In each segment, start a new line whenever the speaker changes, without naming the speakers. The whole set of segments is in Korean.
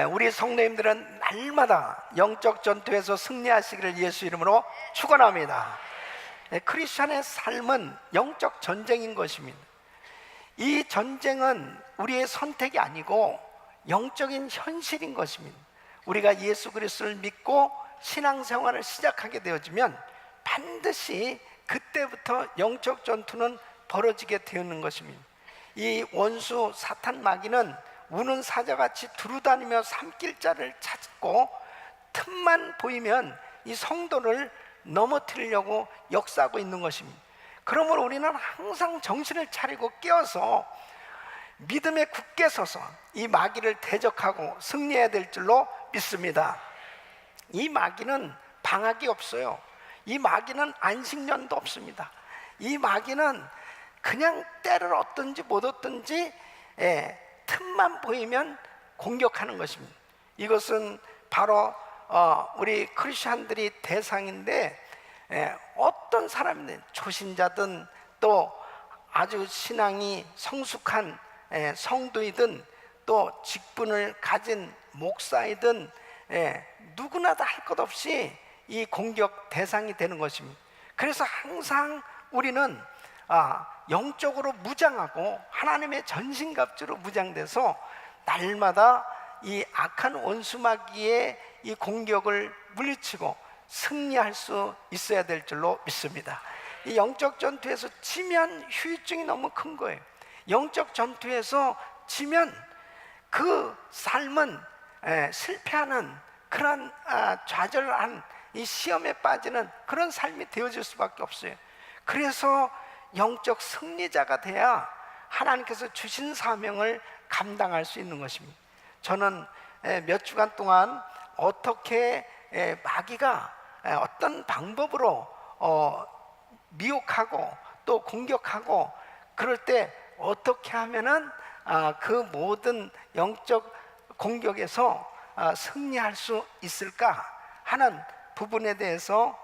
우리 성도님들은 날마다 영적 전투에서 승리하시기를 예수 이름으로 축원합니다. 크리스천의 삶은 영적 전쟁인 것입니다. 이 전쟁은 우리의 선택이 아니고 영적인 현실인 것입니다. 우리가 예수 그리스도를 믿고 신앙생활을 시작하게 되어지면 반드시 그때부터 영적 전투는 벌어지게 되는 것입니다. 이 원수 사탄 마귀는 우는 사자같이 두루다니며 삼킬자를 찾고 틈만 보이면 이 성도를 넘어뜨리려고 역사하고 있는 것입니다. 그러므로 우리는 항상 정신을 차리고 깨어서 믿음에 굳게 서서 이 마귀를 대적하고 승리해야 될 줄로 믿습니다. 이 마귀는 방학이 없어요. 이 마귀는 안식년도 없습니다. 이 마귀는 그냥 때를 얻든지 못 얻든지 틈만 보이면 공격하는 것입니다. 이것은 바로 우리 크리스천들이 대상인데, 어떤 사람이든 초신자든 또 아주 신앙이 성숙한 성도이든 또 직분을 가진 목사이든 누구나 다 할 것 없이 이 공격 대상이 되는 것입니다. 그래서 항상 우리는 영적으로 무장하고 하나님의 전신갑주로 무장돼서 날마다 이 악한 원수마귀의 이 공격을 물리치고 승리할 수 있어야 될 줄로 믿습니다. 이 영적 전투에서 지면 후유증이 너무 큰 거예요. 영적 전투에서 지면 그 삶은 실패하는 그런 좌절한 이 시험에 빠지는 그런 삶이 되어질 수밖에 없어요. 그래서 영적 승리자가 돼야 하나님께서 주신 사명을 감당할 수 있는 것입니다. 저는 몇 주간 동안 어떻게 마귀가 어떤 방법으로 미혹하고 또 공격하고 그럴 때 어떻게 하면은 그 모든 영적 공격에서 승리할 수 있을까 하는 부분에 대해서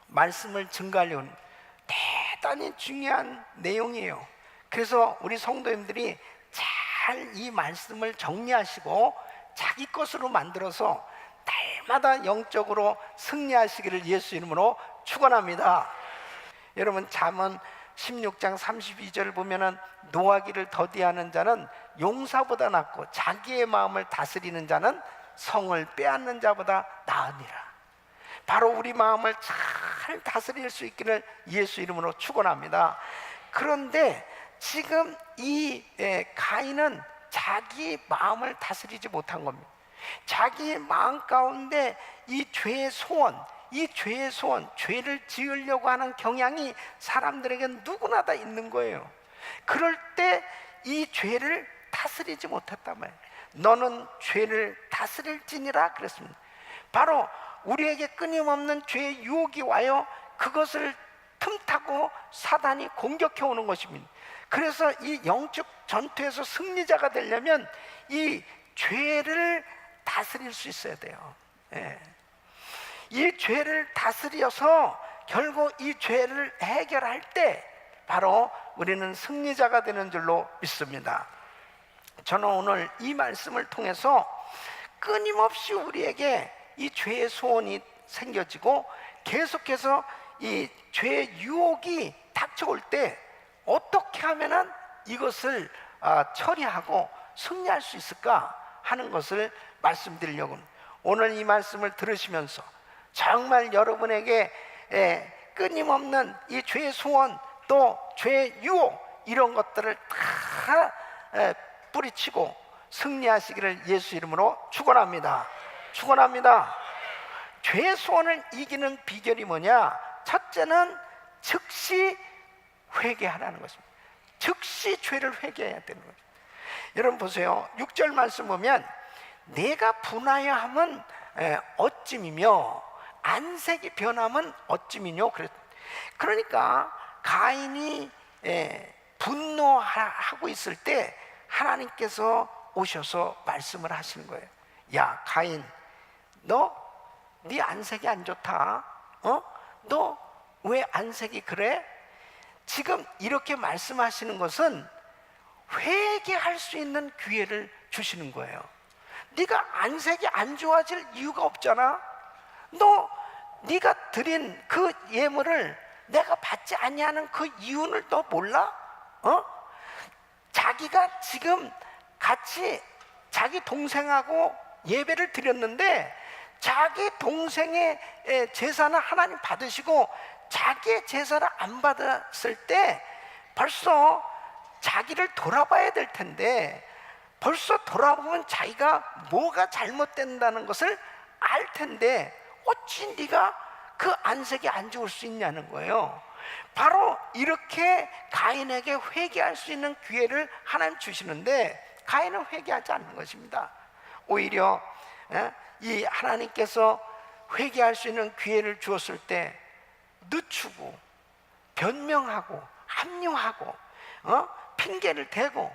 말씀을 증가하려는 대단히 중요한 내용이에요. 그래서 우리 성도님들이 잘 이 말씀을 정리하시고 자기 것으로 만들어서 날마다 영적으로 승리하시기를 예수 이름으로 축원합니다. 여러분, 잠언 16장 32절 보면은 노하기를 더디하는 자는 용사보다 낫고 자기의 마음을 다스리는 자는 성을 빼앗는 자보다 나으니라. 바로 우리 마음을 잘 다스릴 수 있기를 예수 이름으로 축원합니다. 그런데 지금 이 가인은 자기 마음을 다스리지 못한 겁니다. 자기 마음 가운데 이 죄의 소원, 죄를 지으려고 하는 경향이 사람들에게 누구나 다 있는 거예요. 그럴 때 이 죄를 다스리지 못했단 말이에요. 너는 죄를 다스릴지니라 그랬습니다. 바로 우리에게 끊임없는 죄의 유혹이 와요. 그것을 틈타고 사단이 공격해 오는 것입니다. 그래서 이 영적 전투에서 승리자가 되려면 이 죄를 다스릴 수 있어야 돼요. 이 죄를 다스려서 결국 이 죄를 해결할 때 바로 우리는 승리자가 되는 줄로 믿습니다. 저는 오늘 이 말씀을 통해서 끊임없이 우리에게 이 죄의 소원이 생겨지고 계속해서 이 죄의 유혹이 닥쳐올 때 어떻게 하면은 이것을 처리하고 승리할 수 있을까 하는 것을 말씀드리려고 합니다. 오늘 이 말씀을 들으시면서 정말 여러분에게 끊임없는 이 죄의 소원 또 죄의 유혹 이런 것들을 다 뿌리치고 승리하시기를 예수 이름으로 축원합니다. 축원합니다. 죄의 소원을 이기는 비결이 뭐냐? 첫째는 즉시 회개하라는 것입니다. 즉시 죄를 회개해야 되는 거죠. 여러분 보세요. 6절 말씀 보면 내가 분하여 함은 어찜이며 안색이 변함은 어찜이뇨. 그러니까 가인이 분노하고 있을 때 하나님께서 오셔서 말씀을 하시는 거예요. 야 가인, 너 네 안색이 안 좋다. 너 왜 안색이 그래? 지금 이렇게 말씀하시는 것은 회개할 수 있는 기회를 주시는 거예요. 네가 안색이 안 좋아질 이유가 없잖아. 네가 드린 그 예물을 내가 받지 아니하는 그 이유를 너 몰라? 자기가 지금 같이 자기 동생하고 예배를 드렸는데 자기 동생의 제사는 하나님 받으시고 자기의 제사를 안 받았을 때 벌써 자기를 돌아봐야 될 텐데, 벌써 돌아보면 자기가 뭐가 잘못된다는 것을 알 텐데 어찌 네가 그 안색이 안 좋을 수 있냐는 거예요. 바로 이렇게 가인에게 회개할 수 있는 기회를 하나님 주시는데 가인은 회개하지 않는 것입니다. 오히려 이 하나님께서 회개할 수 있는 기회를 주었을 때 늦추고 변명하고 합리화하고 핑계를 대고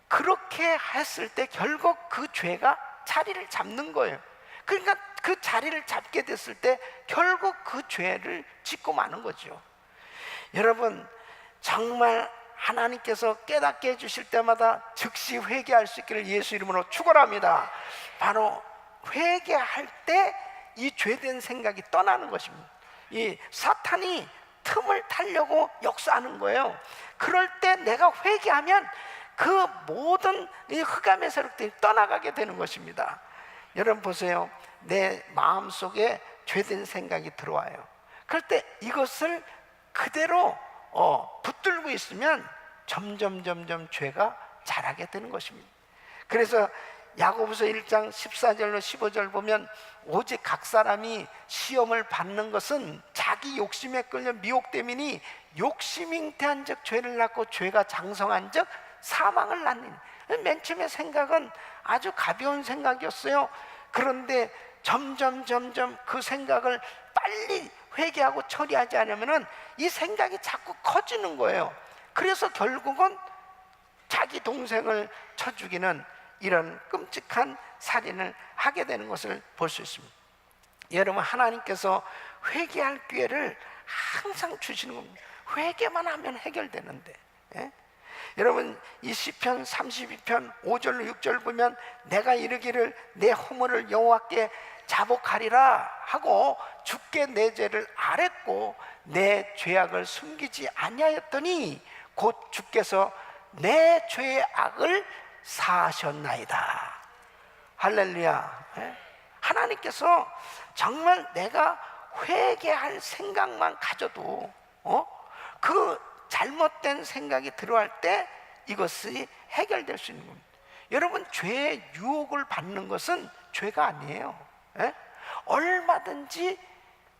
그렇게 했을 때 결국 그 죄가 자리를 잡는 거예요. 그러니까 그 자리를 잡게 됐을 때 결국 그 죄를 짓고 마는 거죠. 여러분, 정말 하나님께서 깨닫게 해주실 때마다 즉시 회개할 수 있기를 예수 이름으로 축원합니다. 바로 회개할 때 이 죄된 생각이 떠나는 것입니다. 이 사탄이 틈을 타려고 역사하는 거예요. 그럴 때 내가 회개하면 그 모든 이 흑암의 세력들이 떠나가게 되는 것입니다. 여러분 보세요. 내 마음속에 죄된 생각이 들어와요. 그럴 때 이것을 그대로 붙들고 있으면 점점 죄가 자라게 되는 것입니다. 그래서 야고보서 1장 14절로 15절 보면 오직 각 사람이 시험을 받는 것은 자기 욕심에 끌려 미혹됨이니 욕심 잉태한 즉 죄를 낳고 죄가 장성한 즉 사망을 낳느니. 맨 처음에 생각은 아주 가벼운 생각이었어요. 그런데 점점 그 생각을 빨리 회개하고 처리하지 않으면 이 생각이 자꾸 커지는 거예요. 그래서 결국은 자기 동생을 쳐 죽이는 이런 끔찍한 살인을 하게 되는 것을 볼 수 있습니다. 여러분, 하나님께서 회개할 기회를 항상 주시는 겁니다. 회개만 하면 해결되는데. 여러분, 이 시편 32편 5절로 6절 보면 내가 이르기를 내 허물을 여호와께 자복하리라 하고 주께 내 죄를 아뢰고 내 죄악을 숨기지 아니하였더니 곧 주께서 내 죄의 악을 사하셨나이다. 할렐루야. 하나님께서 정말 내가 회개할 생각만 가져도 그 잘못된 생각이 들어갈 때 이것이 해결될 수 있는 겁니다. 여러분, 죄의 유혹을 받는 것은 죄가 아니에요. 얼마든지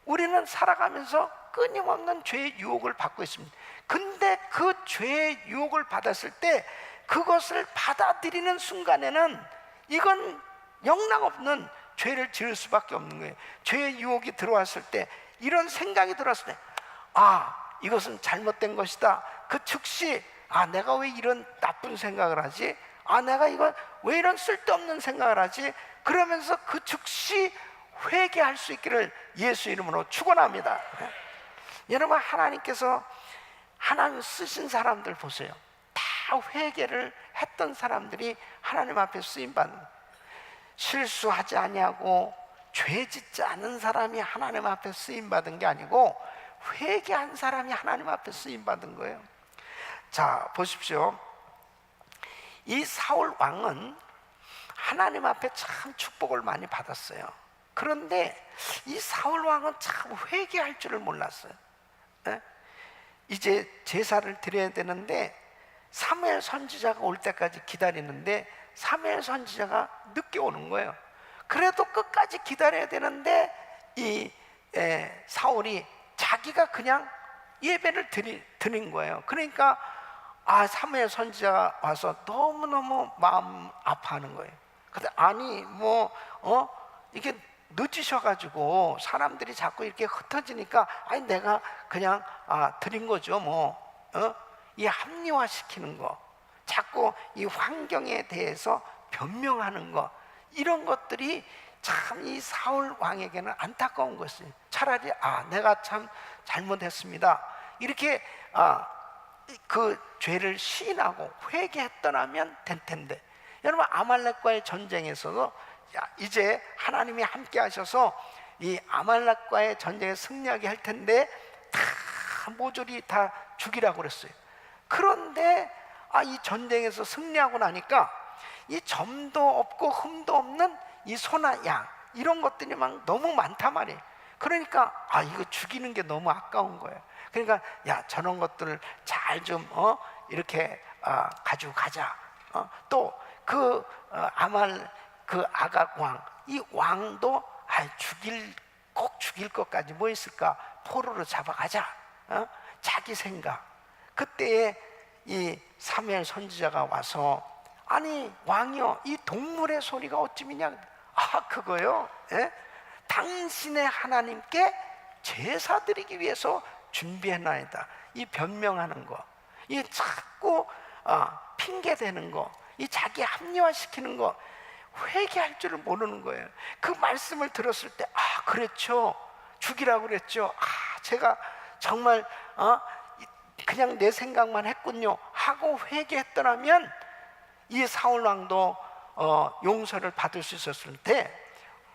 우리는 살아가면서 끊임없는 죄의 유혹을 받고 있습니다. 근데 그 죄의 유혹을 받았을 때 그것을 받아들이는 순간에는 이건 영락없는 죄를 지을 수밖에 없는 거예요. 죄의 유혹이 들어왔을 때, 이런 생각이 들어왔을 때, 이것은 잘못된 것이다. 그 즉시 내가 왜 이런 나쁜 생각을 하지? 내가 이거 왜 이런 쓸데없는 생각을 하지? 그러면서 그 즉시 회개할 수 있기를 예수 이름으로 축원합니다. 여러분, 하나님께서 하나님 쓰신 사람들 보세요. 다 회개를 했던 사람들이 하나님 앞에 쓰임받는, 실수하지 아니하고 죄 짓지 않은 사람이 하나님 앞에 쓰임받은 게 아니고 회개한 사람이 하나님 앞에 쓰임받은 거예요. 자, 보십시오. 이 사울 왕은 하나님 앞에 참 축복을 많이 받았어요. 그런데 이 사울 왕은 참 회개할 줄을 몰랐어요. 이제 제사를 드려야 되는데 사무엘 선지자가 올 때까지 기다리는데 사무엘 선지자가 늦게 오는 거예요. 그래도 끝까지 기다려야 되는데 이 사울이 자기가 그냥 예배를 드린 거예요. 그러니까 사무엘 선지자가 와서 너무너무 마음 아파하는 거예요. 근데 이게 늦으셔가지고 사람들이 자꾸 이렇게 흩어지니까 내가 그냥 드린 거죠. 이 합리화시키는 거, 자꾸 이 환경에 대해서 변명하는 거, 이런 것들이 참 이 사울 왕에게는 안타까운 것이에요. 차라리 내가 참 잘못했습니다, 이렇게 그 죄를 시인하고 회개했더라면 될 텐데. 여러분, 아말렉과의 전쟁에서도 야, 이제 하나님이 함께 하셔서 이 아말렉과의 전쟁에 승리하게 할 텐데 다 모조리 다 죽이라고 그랬어요. 그런데 이 전쟁에서 승리하고 나니까 이 점도 없고 흠도 없는 이 소나 양 이런 것들이 막 너무 많단 말이에요. 그러니까 이거 죽이는 게 너무 아까운 거예요. 그러니까 야, 저런 것들을 잘 좀 이렇게 가지고 가자. 또 그 그 아각 왕, 이 왕도 꼭 죽일 것까지 뭐 있을까? 포로로 잡아가자. 자기 생각. 그때에 이 사무엘 선지자가 와서 아니 왕이여, 이 동물의 소리가 어찌미냐? 그거요. 예? 당신의 하나님께 제사 드리기 위해서 준비해놔야다. 이 변명하는 거, 이 자꾸 핑계 대는 거, 이 자기 합리화시키는 거, 회개할 줄을 모르는 거예요. 그 말씀을 들었을 때 그랬죠, 죽이라고 그랬죠, 제가 정말 그냥 내 생각만 했군요 하고 회개했더라면 이 사울 왕도 용서를 받을 수 있었을 때,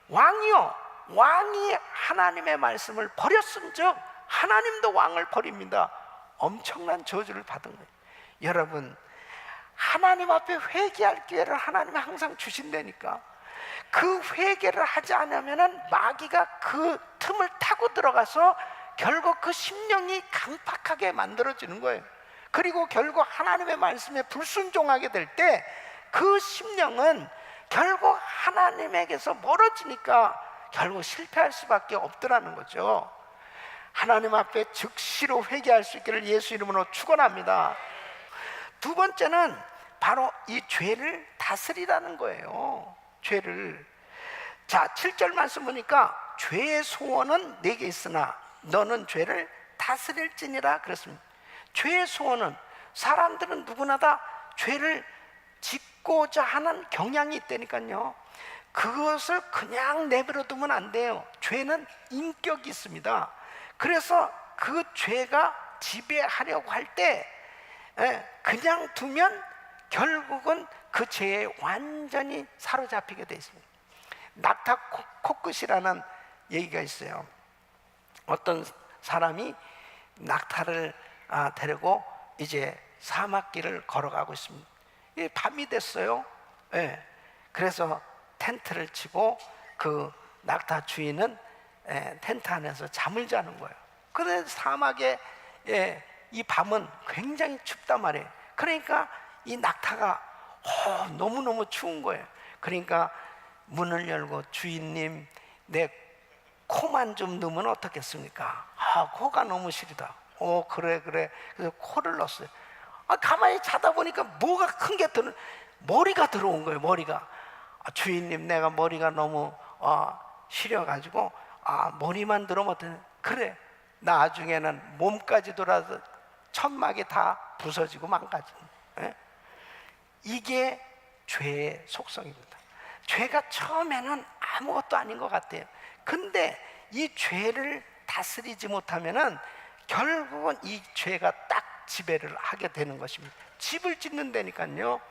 왕이 하나님의 말씀을 버렸은즉 하나님도 왕을 버립니다. 엄청난 저주를 받은 거예요. 여러분, 하나님 앞에 회개할 기회를 하나님이 항상 주신다니까. 그 회개를 하지 않으면 마귀가 그 틈을 타고 들어가서 결국 그 심령이 강팍하게 만들어지는 거예요. 그리고 결국 하나님의 말씀에 불순종하게 될 때 그 심령은 결국 하나님에게서 멀어지니까 결국 실패할 수밖에 없더라는 거죠. 하나님 앞에 즉시로 회개할 수 있기를 예수 이름으로 축원합니다. 두 번째는 바로 이 죄를 다스리라는 거예요. 죄를. 자, 7절 말씀 보니까 죄의 소원은 내게 있으나 너는 죄를 다스릴지니라 그랬습니다. 죄의 소원은, 사람들은 누구나 다 죄를 짓고자 하는 경향이 있다니까요. 그것을 그냥 내버려 두면 안 돼요. 죄는 인격이 있습니다. 그래서 그 죄가 지배하려고 할 때 그냥 두면 결국은 그 죄에 완전히 사로잡히게 되어 있습니다. 낙타 코끝이라는 얘기가 있어요. 어떤 사람이 낙타를 데리고 이제 사막길을 걸어가고 있습니다. 밤이 됐어요. 그래서 텐트를 치고 그 낙타 주인은 텐트 안에서 잠을 자는 거예요. 그런데 사막에 이 밤은 굉장히 춥단 말이에요. 그러니까 이 낙타가 너무너무 추운 거예요. 그러니까 문을 열고 주인님, 내 코만 좀 넣으면 어떻겠습니까? 코가 너무 시리다. 그래. 그래서 코를 넣었어요. 가만히 자다 보니까 뭐가 큰 게 머리가 들어온 거예요. 머리가. 주인님, 내가 머리가 너무 시려가지고 머리만 들어오면 어떡해? 그래, 나중에는 몸까지 돌아서 천막이 다 부서지고 망가지는. 이게 죄의 속성입니다. 죄가 처음에는 아무것도 아닌 것 같아요. 근데 이 죄를 다스리지 못하면은 결국은 이 죄가 딱 지배를 하게 되는 것입니다. 집을 짓는다니까요.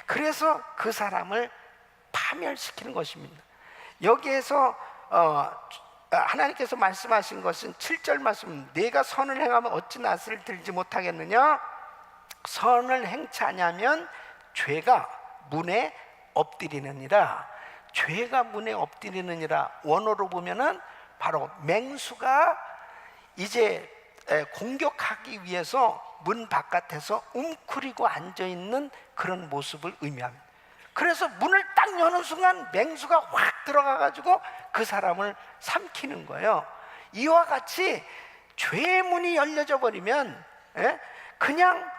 그래서 그 사람을 파멸시키는 것입니다. 여기에서 하나님께서 말씀하신 것은 7절 말씀, 내가 선을 행하면 어찌 낯을 들지 못하겠느냐? 선을 행치 아니하면 죄가 문에 엎드리느니라. 죄가 문에 엎드리느니라, 원어로 보면은 바로 맹수가 이제 공격하기 위해서 문 바깥에서 웅크리고 앉아있는 그런 모습을 의미합니다. 그래서 문을 딱 여는 순간 맹수가 확 들어가가지고 그 사람을 삼키는 거예요. 이와 같이 죄의 문이 열려져 버리면 그냥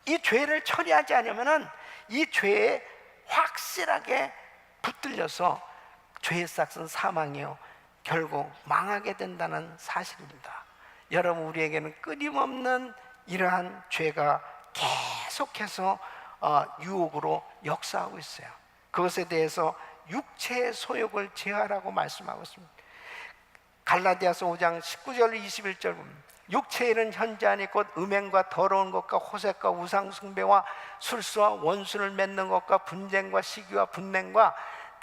이 죄를 처리하지 않으면은 이 죄에 확실하게 붙들려서 죄의 싹은 사망이요, 결국 망하게 된다는 사실입니다. 여러분, 우리에게는 끊임없는 이러한 죄가 계속해서 유혹으로 역사하고 있어요. 그것에 대해서 육체의 소욕을 제하라고 말씀하고 있습니다. 갈라디아서 5장 19절 21절 보면, 육체에는 현재 안에 곧 음행과 더러운 것과 호색과 우상 숭배와 술수와 원수를 맺는 것과 분쟁과 시기와 분냉과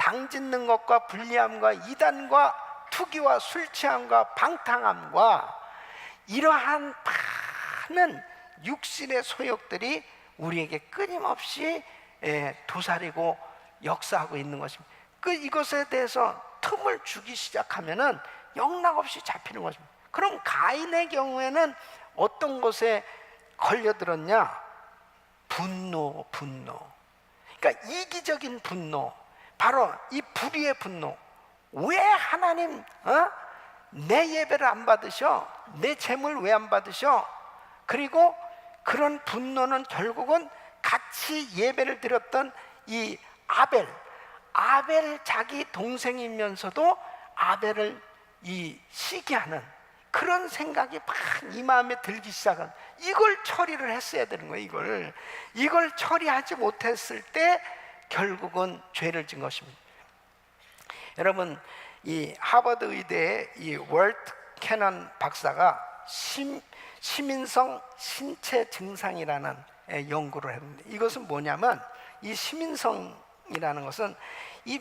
당 짓는 것과 불리함과 이단과 투기와 술 취함과 방탕함과 이러한 많은 육신의 소욕들이 우리에게 끊임없이 도사리고 역사하고 있는 것입니다. 이것에 대해서 틈을 주기 시작하면은 영락없이 잡히는 것입니다. 그럼 가인의 경우에는 어떤 것에 걸려들었냐? 분노. 그러니까 이기적인 분노, 바로 이 불의의 분노. 왜 하나님 내 예배를 안 받으셔? 내 재물 왜 안 받으셔? 그리고 그런 분노는 결국은 같이 예배를 드렸던 이 아벨 자기 동생이면서도 아벨을 시기하는 그런 생각이 막 이 마음에 들기 시작한, 이걸 처리를 했어야 되는 거예요. 이걸 처리하지 못했을 때 결국은 죄를 진 것입니다. 여러분, 이 하버드 의대의 이 월트 캐넌 박사가 시민성 신체 증상이라는 연구를 했는데, 이것은 뭐냐면 이 시민성이라는 것은 이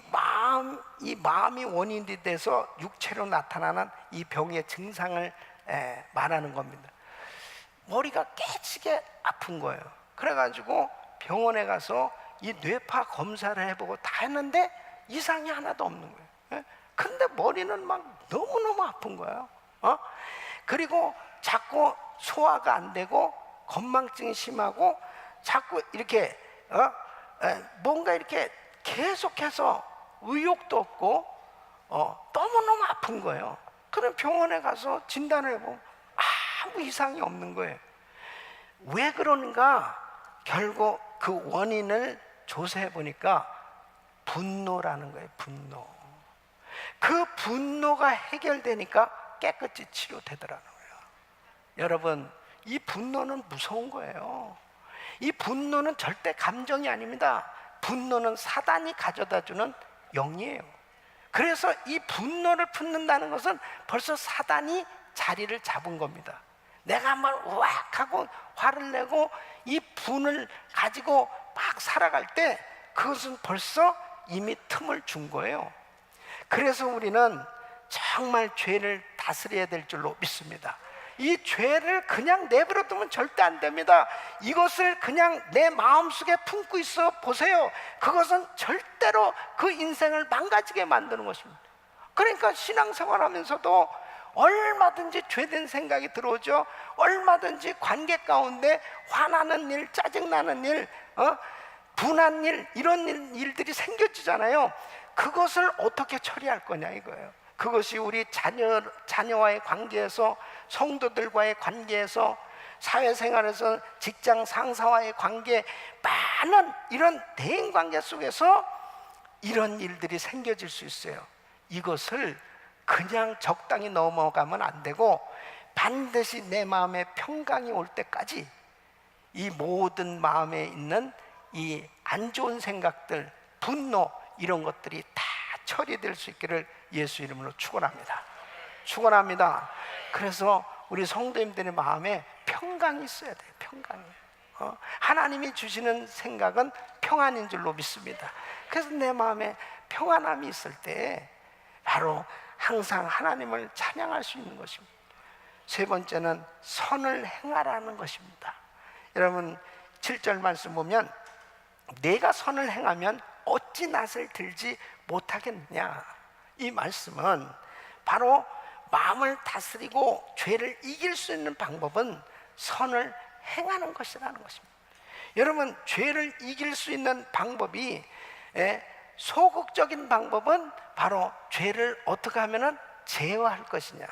마음이 원인이 돼서 육체로 나타나는 이 병의 증상을 말하는 겁니다. 머리가 깨지게 아픈 거예요. 그래가지고 병원에 가서 이 뇌파 검사를 해보고 다 했는데 이상이 하나도 없는 거예요. 근데 머리는 막 너무너무 아픈 거예요. 그리고 자꾸 소화가 안 되고 건망증이 심하고 자꾸 이렇게 뭔가 이렇게 계속해서 의욕도 없고 너무너무 아픈 거예요. 그럼 병원에 가서 진단을 해보면 아무 이상이 없는 거예요. 왜 그러는가? 결국 그 원인을 조사해 보니까 분노라는 거예요. 분노. 그 분노가 해결되니까 깨끗이 치료되더라는 거예요. 여러분, 이 분노는 무서운 거예요. 이 분노는 절대 감정이 아닙니다. 분노는 사단이 가져다주는 영이에요. 그래서 이 분노를 품는다는 것은 벌써 사단이 자리를 잡은 겁니다. 내가 한번 우악 하고 화를 내고 이 분을 가지고 막 살아갈 때 그것은 벌써 이미 틈을 준 거예요. 그래서 우리는 정말 죄를 다스려야 될 줄로 믿습니다. 이 죄를 그냥 내버려 두면 절대 안 됩니다. 이것을 그냥 내 마음속에 품고 있어 보세요. 그것은 절대로 그 인생을 망가지게 만드는 것입니다. 그러니까 신앙생활 하면서도 얼마든지 죄된 생각이 들어오죠. 얼마든지 관계 가운데 화나는 일, 짜증나는 일, 분한 일, 이런 일들이 생겨지잖아요. 그것을 어떻게 처리할 거냐 이거예요. 그것이 우리 자녀와의 관계에서, 성도들과의 관계에서, 사회생활에서, 직장 상사와의 관계, 많은 이런 대인관계 속에서 이런 일들이 생겨질 수 있어요. 이것을 그냥 적당히 넘어가면 안 되고 반드시 내 마음에 평강이 올 때까지 이 모든 마음에 있는 이 안 좋은 생각들, 분노, 이런 것들이 다 처리될 수 있기를 예수 이름으로 축원합니다. 그래서 우리 성도님들의 마음에 평강이 있어야 돼요. 평강이. 하나님이 주시는 생각은 평안인 줄로 믿습니다. 그래서 내 마음에 평안함이 있을 때 바로 항상 하나님을 찬양할 수 있는 것입니다. 세 번째는 선을 행하라는 것입니다. 여러분 7절 말씀 보면 내가 선을 행하면 어찌 낯을 들지 못하겠느냐. 이 말씀은 바로 마음을 다스리고 죄를 이길 수 있는 방법은 선을 행하는 것이라는 것입니다. 여러분 죄를 이길 수 있는 방법이 소극적인 방법은 바로 죄를 어떻게 하면 제어할 것이냐.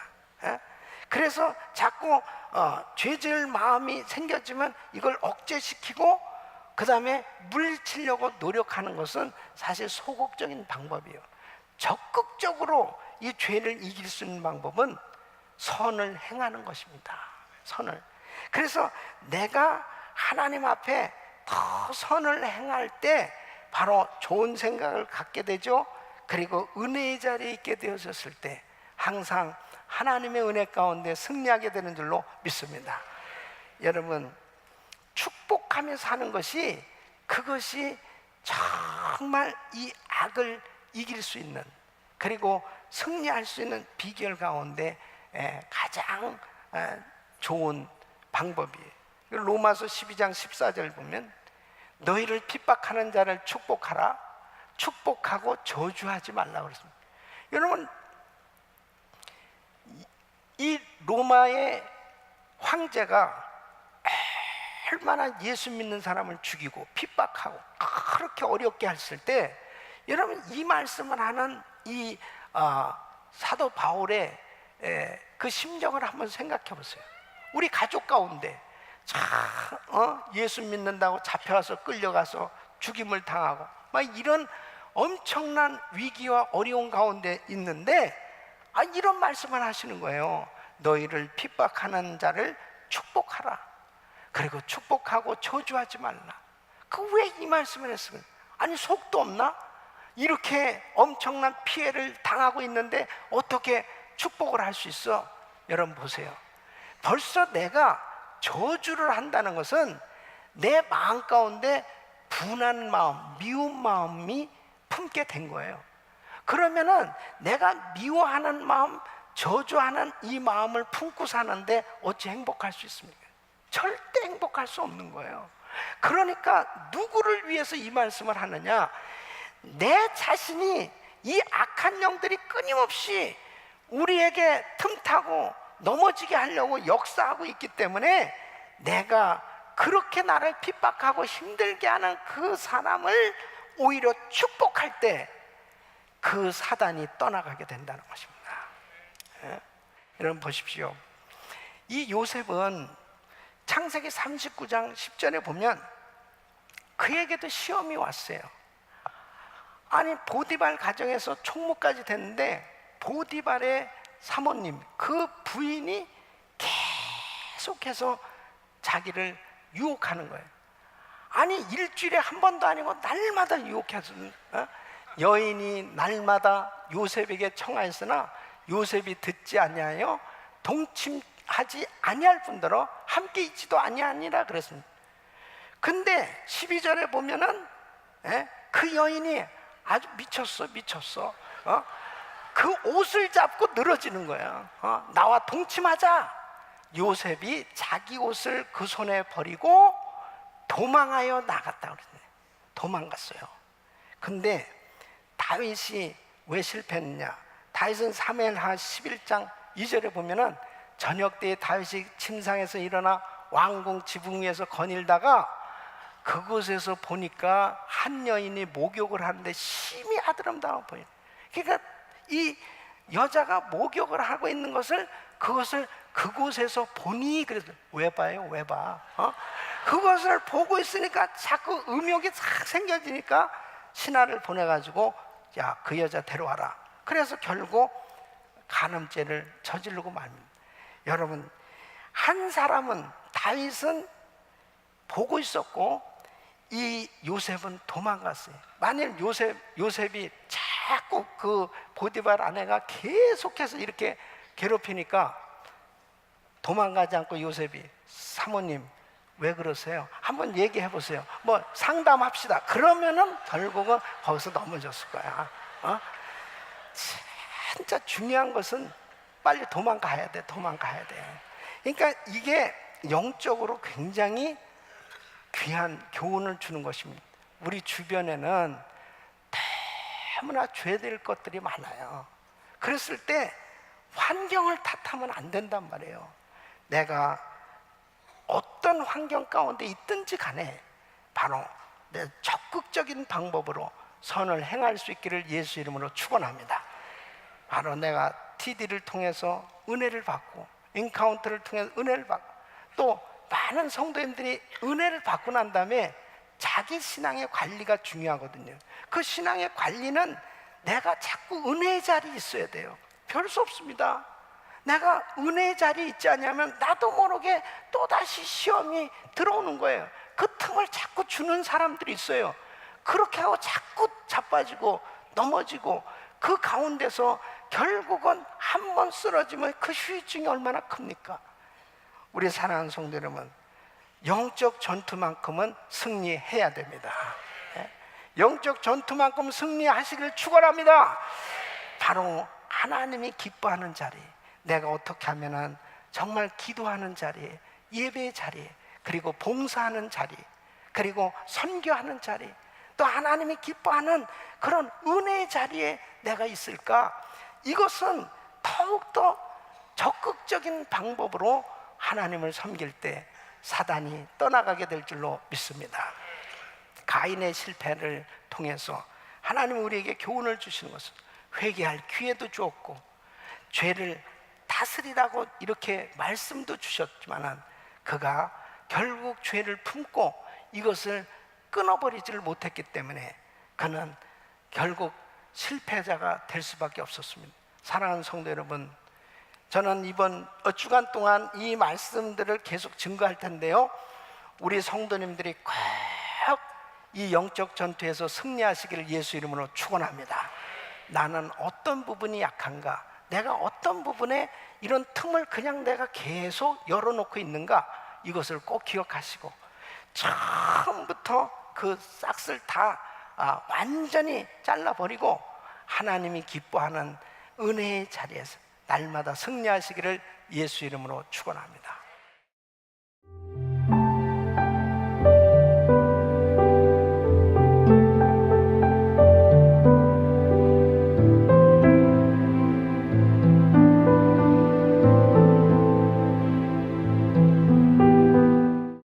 그래서 자꾸 죄질 마음이 생겨지면 이걸 억제시키고 그 다음에 물리치려고 노력하는 것은 사실 소극적인 방법이에요. 적극적으로 이 죄를 이길 수 있는 방법은 선을 행하는 것입니다. 선을. 그래서 내가 하나님 앞에 더 선을 행할 때 바로 좋은 생각을 갖게 되죠. 그리고 은혜의 자리에 있게 되어졌을 때 항상 하나님의 은혜 가운데 승리하게 되는 줄로 믿습니다. 여러분 축복하며 사는 것이, 그것이 정말 이 악을 이길 수 있는, 그리고 승리할 수 있는 비결 가운데 가장 좋은 방법이에요. 로마서 12장 14절 보면 너희를 핍박하는 자를 축복하라, 축복하고 저주하지 말라 그랬습니다. 여러분, 이 로마의 황제가 얼마나 예수 믿는 사람을 죽이고 핍박하고 그렇게 어렵게 했을 때, 여러분 이 말씀을 하는 이 사도 바울의 그 심정을 한번 생각해 보세요. 우리 가족 가운데 예수 믿는다고 잡혀가서 끌려가서 죽임을 당하고 막 이런 엄청난 위기와 어려운 가운데 있는데 이런 말씀을 하시는 거예요. 너희를 핍박하는 자를 축복하라, 그리고 축복하고 저주하지 말라. 그 왜 이 말씀을 했으면, 아니 속도 없나? 이렇게 엄청난 피해를 당하고 있는데 어떻게 축복을 할 수 있어? 여러분 보세요. 벌써 내가 저주를 한다는 것은 내 마음 가운데 분한 마음, 미운 마음이 품게 된 거예요. 그러면은 내가 미워하는 마음, 저주하는 이 마음을 품고 사는데 어찌 행복할 수 있습니까? 절대 행복할 수 없는 거예요. 그러니까 누구를 위해서 이 말씀을 하느냐? 내 자신이 이 악한 영들이 끊임없이 우리에게 틈타고 넘어지게 하려고 역사하고 있기 때문에 내가 그렇게 나를 핍박하고 힘들게 하는 그 사람을 오히려 축복할 때 그 사단이 떠나가게 된다는 것입니다. 여러분 보십시오. 이 요셉은 창세기 39장 10절에 보면 그에게도 시험이 왔어요. 아니 보디발 가정에서 총무까지 됐는데 보디발의 사모님, 그 부인이 계속해서 자기를 유혹하는 거예요. 아니 일주일에 한 번도 아니고 날마다 유혹해서 여인이 날마다 요셉에게 청하였으나 요셉이 듣지 아니하여 동침하지 아니할 뿐더러 함께 있지도 아니하니라 그랬습니다. 근데 12절에 보면은 그 여인이 아주 미쳤어. 그 옷을 잡고 늘어지는 거야. 나와 동침하자. 요셉이 자기 옷을 그 손에 버리고 도망하여 나갔다 그랬네. 도망갔어요. 근데 다윗이 왜 실패했느냐? 다윗은 사무엘하 11장 2절에 보면은 저녁 때에 다윗이 침상에서 일어나 왕궁 지붕 위에서 거닐다가 그곳에서 보니까 한 여인이 목욕을 하는데 심히 아름다워 보여요. 그러니까 이 여자가 목욕을 하고 있는 것을 그곳에서 보니, 그래서 왜 봐요? 왜 봐? 그것을 보고 있으니까 자꾸 음욕이 싹 생겨지니까 신하를 보내가지고 야, 그 여자 데려와라. 그래서 결국 간음죄를 저지르고 말입니다. 여러분, 한 사람은, 다윗은 보고 있었고 이 요셉은 도망갔어요. 만일 요셉이 자꾸 그 보디발 아내가 계속해서 이렇게 괴롭히니까 도망가지 않고 요셉이 사모님 왜 그러세요? 한번 얘기해 보세요. 뭐 상담합시다. 그러면은 결국은 거기서 넘어졌을 거야. 진짜 중요한 것은 빨리 도망가야 돼. 그러니까 이게 영적으로 굉장히 귀한 교훈을 주는 것입니다. 우리 주변에는 너무나 죄될 것들이 많아요. 그랬을 때 환경을 탓하면 안 된단 말이에요. 내가 어떤 환경 가운데 있든지 간에 바로 내 적극적인 방법으로 선을 행할 수 있기를 예수 이름으로 축원합니다. 바로 내가 TD를 통해서 은혜를 받고 인카운트를 통해서 은혜를 받고 또 많은 성도님들이 은혜를 받고 난 다음에 자기 신앙의 관리가 중요하거든요. 그 신앙의 관리는 내가 자꾸 은혜의 자리에 있어야 돼요. 별 수 없습니다. 내가 은혜의 자리에 있지 않냐면 나도 모르게 또다시 시험이 들어오는 거예요. 그 틈을 자꾸 주는 사람들이 있어요. 그렇게 하고 자꾸 자빠지고 넘어지고 그 가운데서 결국은 한 번 쓰러지면 그 후유증이 얼마나 큽니까? 우리 사랑하는 성도 여러분, 영적 전투만큼은 승리해야 됩니다. 영적 전투만큼 승리하시길 축원합니다. 바로 하나님이 기뻐하는 자리, 내가 어떻게 하면은 정말 기도하는 자리, 예배의 자리, 그리고 봉사하는 자리, 그리고 선교하는 자리, 또 하나님이 기뻐하는 그런 은혜의 자리에 내가 있을까? 이것은 더욱더 적극적인 방법으로 하나님을 섬길 때 사단이 떠나가게 될 줄로 믿습니다. 가인의 실패를 통해서 하나님은 우리에게 교훈을 주시는 것은 회개할 기회도 주었고 죄를 다스리라고 이렇게 말씀도 주셨지만 그가 결국 죄를 품고 이것을 끊어버리지를 못했기 때문에 그는 결국 실패자가 될 수밖에 없었습니다. 사랑하는 성도 여러분, 저는 이번 주간 동안 이 말씀들을 계속 증거할 텐데요, 우리 성도님들이 꼭 이 영적 전투에서 승리하시기를 예수 이름으로 축원합니다. 나는 어떤 부분이 약한가, 내가 어떤 부분에 이런 틈을 그냥 내가 계속 열어놓고 있는가, 이것을 꼭 기억하시고 처음부터 그 싹을 다 완전히 잘라버리고 하나님이 기뻐하는 은혜의 자리에서 날마다 승리하시기를 예수 이름으로 축원합니다.